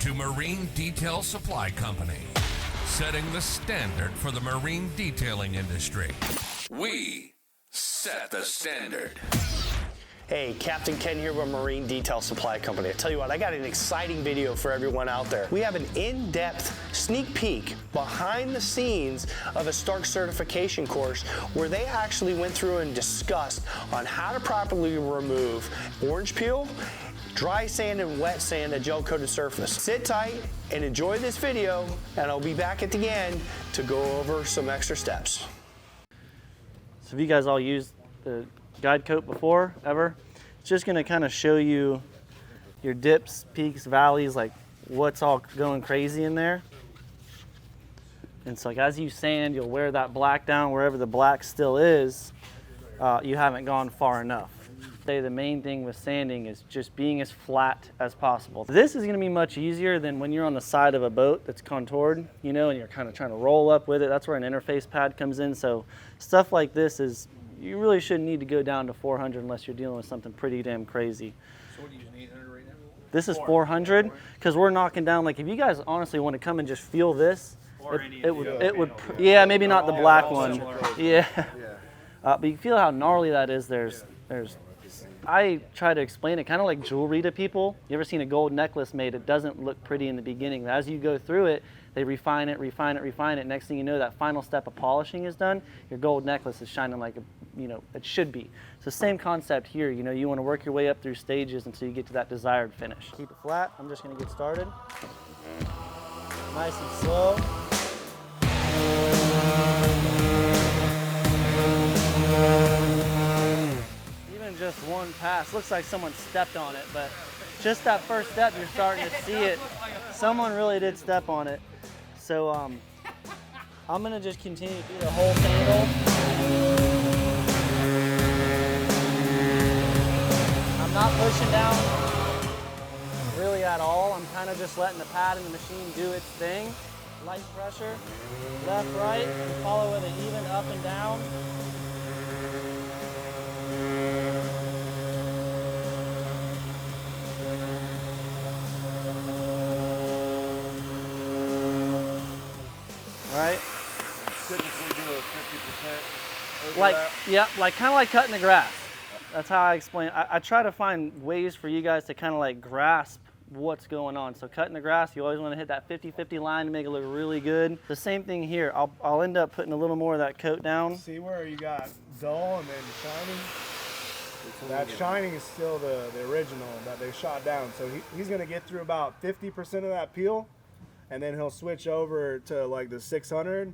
to Marine Detail Supply Company, setting the standard for the marine detailing industry. We set the standard. Hey, Captain Ken here with Marine Detail Supply Company. I tell you what, I got an exciting video for everyone out there. We have an in-depth sneak peek behind the scenes of a Starke certification course where they actually went through and discussed on how to properly remove orange peel, dry sand and wet sand at gel-coated surface. Sit tight and enjoy this video, and I'll be back at the end to go over some extra steps. So have you guys all used the guide coat before, ever? It's just gonna kind of show you your dips, peaks, valleys, like what's all going crazy in there. And so like as you sand, you'll wear that black down wherever the black still is. You haven't gone far enough. The main thing with sanding is just being as flat as possible. This is gonna be much easier than when you're on the side of a boat that's contoured, you know, and you're kind of trying to roll up with it. That's where an interface pad comes in. So stuff like this is, you really shouldn't need to go down to 400 unless you're dealing with something pretty damn crazy. So what are you using, 800 right now? This is 400 because we're knocking down, like if you guys honestly want to come and just feel this, it would, yeah, maybe not the black one. Yeah. But you feel how gnarly that is. I try to explain it kind of like jewelry to people. You ever seen a gold necklace made? It doesn't look pretty in the beginning. As you go through it, they refine it, refine it, refine it. Next thing you know, that final step of polishing is done. Your gold necklace is shining like it should be. So same concept here. You know, you want to work your way up through stages until you get to that desired finish. Keep it flat. I'm just going to get started. Nice and slow. Even just one pass. Looks like someone stepped on it, but just that first step, you're starting to see it. Someone really did step on it. So I'm gonna just continue through the whole sandal. I'm not pushing down really at all. I'm kind of just letting the pad in the machine do its thing. Light pressure, left, right, and follow with an even up and down. Right? Typically do a 50% like, overlap. yeah, like kind of like cutting the grass. That's how I explain. I try to find ways for you guys to kind of like grasp what's going on. So cutting the grass, you always want to hit that 50-50 line to make it look really good. The same thing here. I'll end up putting a little more of that coat down. See where you got dull and then shining? That shining is still the original that they shot down. So he's going to get through about 50% of that peel, and then he'll switch over to like the 600,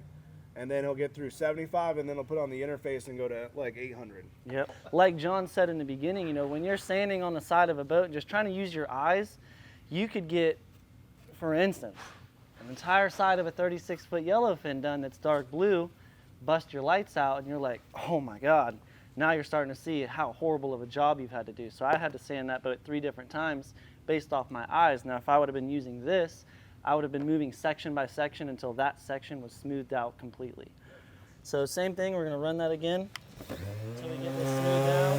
and then he'll get through 75, and then he'll put on the interface and go to like 800. Yep. Like John said in the beginning, you know, when you're sanding on the side of a boat and just trying to use your eyes, you could get, for instance, an entire side of a 36-foot yellowfin done that's dark blue, bust your lights out, and you're like, oh my God. Now you're starting to see how horrible of a job you've had to do. So I had to sand that boat 3 different times based off my eyes. Now if I would have been using this, I would have been moving section by section until that section was smoothed out completely. So same thing, we're gonna run that again until we get this smoothed down.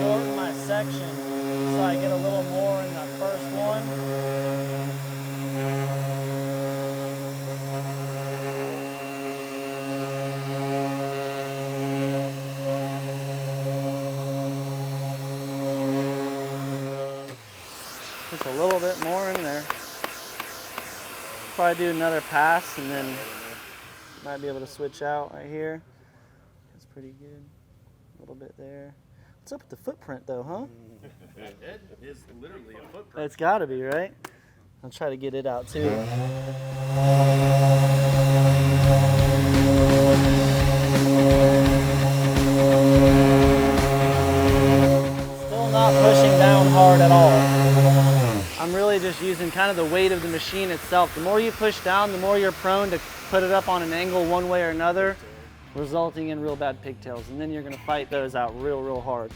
Shorten my section so I get a little more in that first one. Just a little bit more in there. Probably do another pass and then might be able to switch out right here. That's pretty good. A little bit there. What's up with the footprint though, huh? It is literally a footprint. It's gotta be, right? I'll try to get it out too. Still not pushing down hard at all. I'm really just using kind of the weight of the machine itself. The more you push down, the more you're prone to put it up on an angle one way or another, resulting in real bad pigtails. And then you're gonna fight those out real hard.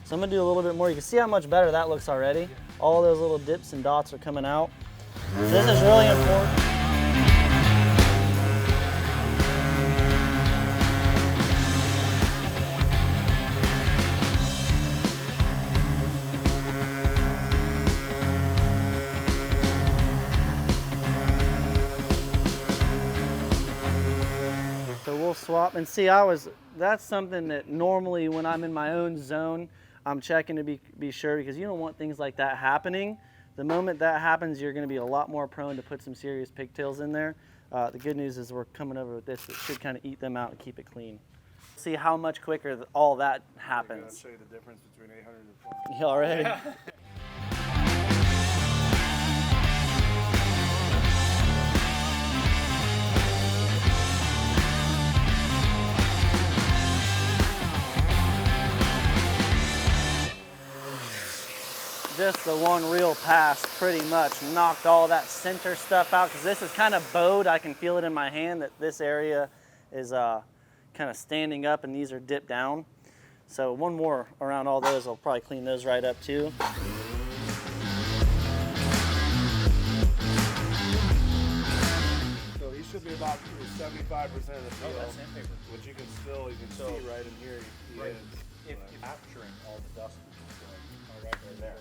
So I'm gonna do a little bit more. You can see how much better that looks already. All those little dips and dots are coming out. So this is really important. swap. And see, that's something that normally when I'm in my own zone, I'm checking to be sure, because you don't want things like that happening. The moment that happens, you're gonna be a lot more prone to put some serious pigtails in there. The good news is we're coming over with this. It should kind of eat them out and keep it clean. See how much quicker all that happens. I'll show you the difference between 800 and 400. You already? Yeah. Just the one real pass pretty much knocked all that center stuff out, because this is kind of bowed. I can feel it in my hand that this area is kind of standing up and these are dipped down. So one more around all those, I'll probably clean those right up too. So he should be about 75% of the field, which you can see right in here. Right. If capturing all the dust right there.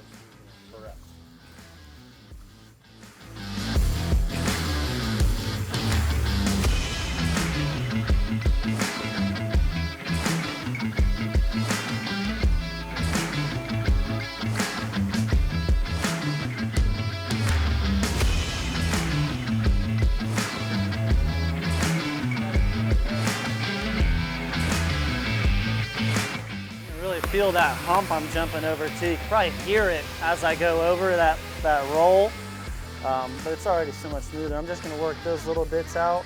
Correct. Feel that hump I'm jumping over to. You can probably hear it as I go over that roll, but it's already so much smoother. I'm just going to work those little bits out.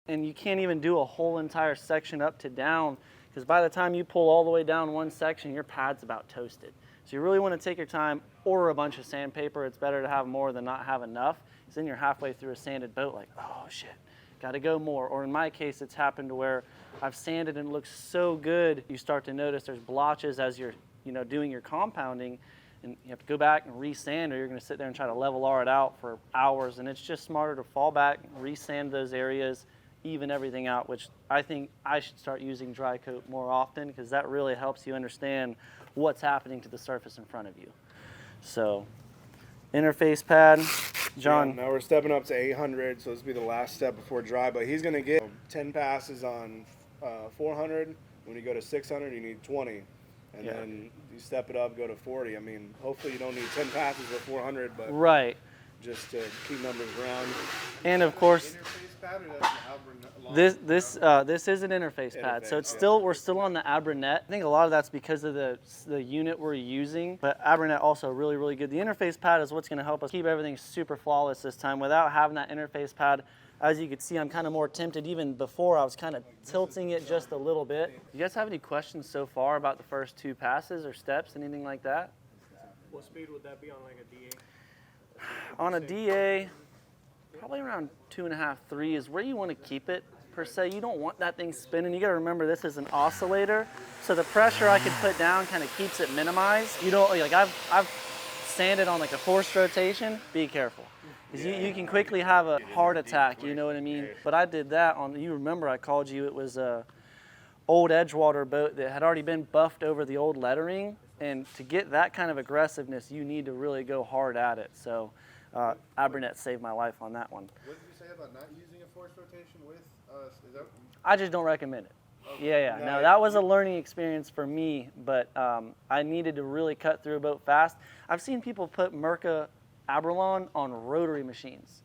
And you can't even do a whole entire section up to down, because by the time you pull all the way down one section, your pad's about toasted. So you really want to take your time, or a bunch of sandpaper. It's better to have more than not have enough. Then you're halfway through a sanded boat like, oh shit, gotta go more. Or in my case, it's happened to where I've sanded and it looks so good, you start to notice there's blotches as you're doing your compounding, and you have to go back and re-sand, or you're gonna sit there and try to level R it out for hours. And it's just smarter to fall back, re-sand those areas, even everything out, which I think I should start using dry coat more often, because that really helps you understand what's happening to the surface in front of you. So, interface pad. John. Yeah, now we're stepping up to 800, so this will be the last step before dry, but he's going to get 10 passes on 400. When you go to 600, you need 20. And then you step it up, go to 40. I mean, hopefully you don't need 10 passes with 400, but right, just to keep numbers round. And of course, Interface pad, or that's this is an interface pad, so it's we're still on the ABRANET. I think a lot of that's because of the unit we're using, but ABRANET also really good. The interface pad is what's going to help us keep everything super flawless this time without having that interface pad. As you can see, I'm kind of more tempted. Even before, I was kind of tilting it just a little bit. You guys have any questions so far about the first two passes or steps, anything like that? What speed would that be on like a DA? On a DA, probably around 2.5, 3 is where you want to keep it, per se. You don't want that thing spinning. You got to remember this is an oscillator, so the pressure I could put down kind of keeps it minimized. You don't, like I've sanded on like a forced rotation. Be careful, because you can quickly have a heart attack, you know what I mean? But I did that on, you remember I called you, it was a old Edgewater boat that had already been buffed over the old lettering, and to get that kind of aggressiveness, you need to really go hard at it. So ABRANET saved my life on that one. What did you say about not using a forced rotation with is that? I just don't recommend it. Okay. Yeah. No, that was a learning experience for me, but I needed to really cut through a boat fast. I've seen people put MIRKA ABRALON on rotary machines.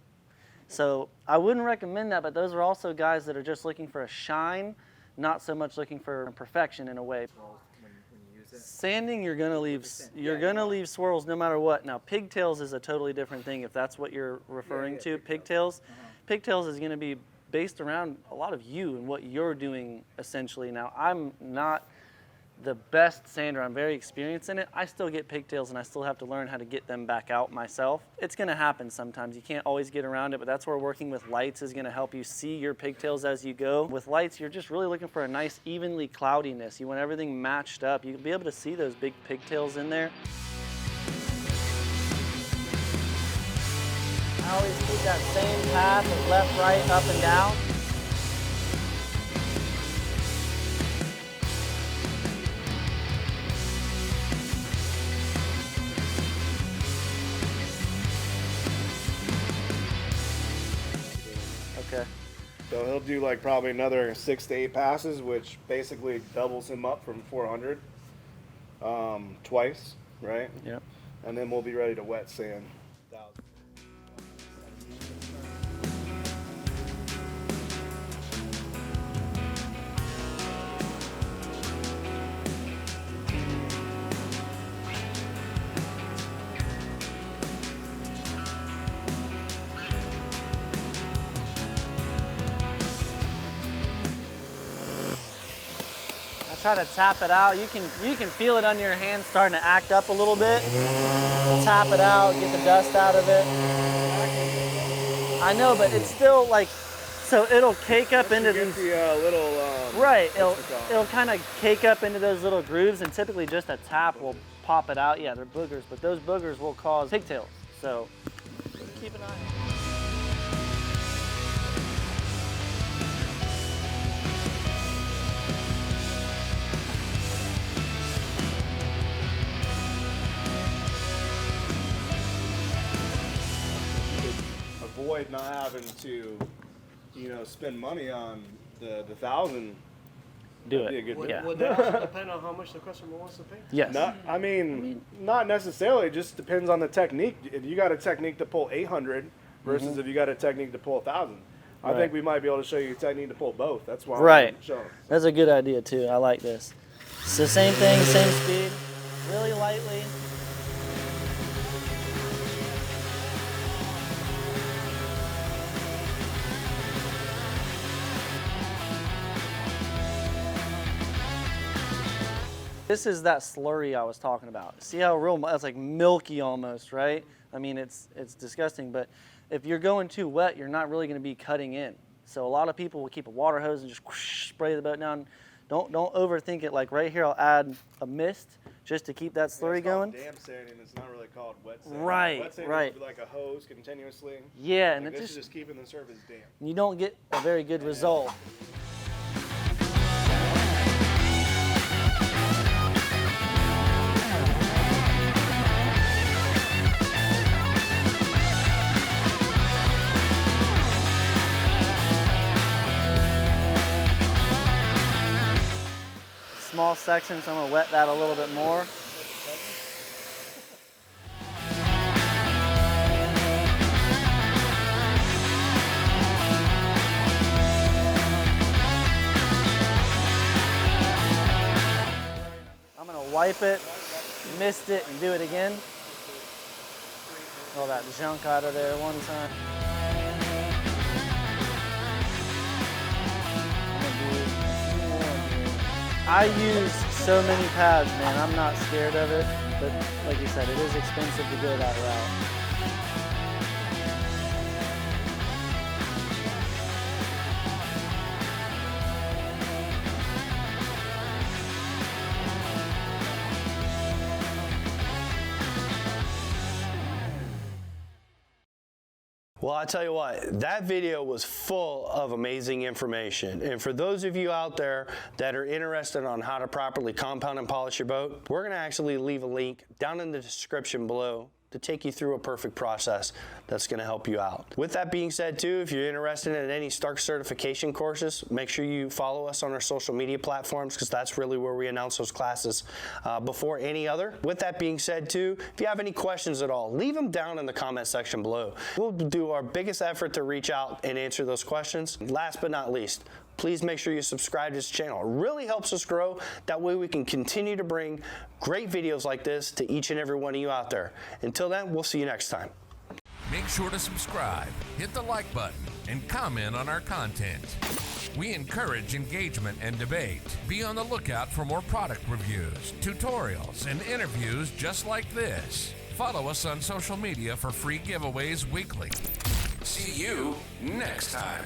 So I wouldn't recommend that, but those are also guys that are just looking for a shine, not so much looking for perfection in a way. When you use it? Sanding, you're gonna leave swirls no matter what. Now pigtails is a totally different thing if that's what you're referring to. Pigtails. Pigtails is gonna be based around a lot of you and what you're doing essentially. Now I'm not the best sander, I'm very experienced in it. I still get pigtails and I still have to learn how to get them back out myself. It's gonna happen sometimes. You can't always get around it, but that's where working with lights is gonna help you see your pigtails as you go. With lights, you're just really looking for a nice evenly cloudiness. You want everything matched up. You'll be able to see those big pigtails in there. I always keep that same path of left, right, up and down. So he'll do like probably another 6 to 8 passes, which basically doubles him up from 400 twice, right? Yep. And then we'll be ready to wet sand. Try to tap it out. You can feel it on your hand starting to act up a little bit. Tap it out, get the dust out of it. I know, but it's still like, so it'll cake up into these little right. It'll kind of cake up into those little grooves, and typically just a tap will pop it out. Yeah, they're boogers, but those boogers will cause pigtails. So keep an eye. Avoid not having to, spend money on the 1,000. Do That'd it. be a good Yeah. Would that also depend on how much the customer wants to pay? Yes. Not necessarily. It just depends on the technique. If you got a technique to pull 800 versus if you got a technique to pull 1,000, I think we might be able to show you a technique to pull both. That's why I'm showing. That's a good idea too. I like this. It's the same thing, same speed, really lightly. This is that slurry I was talking about. See how real, it's like milky almost, right? I mean, it's disgusting, but if you're going too wet, you're not really gonna be cutting in. So a lot of people will keep a water hose and just whoosh, spray the boat down. Don't overthink it. Like right here, I'll add a mist just to keep that slurry going. It's damp sanding. It's not really called wet sanding. Right, wet sanding right. Is like a hose continuously. Yeah, and This it is just keeping the surface damp. you don't get a very good result. Small section, so I'm gonna wet that a little bit more. I'm gonna wipe it, mist it, and do it again. All that junk out of there one time. I use so many pads, man. I'm not scared of it, but like you said, it is expensive to go that route. Well, I tell you what, that video was full of amazing information. And for those of you out there that are interested on how to properly compound and polish your boat, we're gonna actually leave a link down in the description below to take you through a perfect process that's going to help you out. With that being said too, if you're interested in any Starke certification courses, make sure you follow us on our social media platforms, because that's really where we announce those classes before any other. With that being said too, if you have any questions at all, leave them down in the comment section below. We'll do our biggest effort to reach out and answer those questions. Last but not least, please make sure you subscribe to this channel. It really helps us grow. That way we can continue to bring great videos like this to each and every one of you out there. Until then, we'll see you next time. Make sure to subscribe, hit the like button, and comment on our content. We encourage engagement and debate. Be on the lookout for more product reviews, tutorials, and interviews just like this. Follow us on social media for free giveaways weekly. See you next time.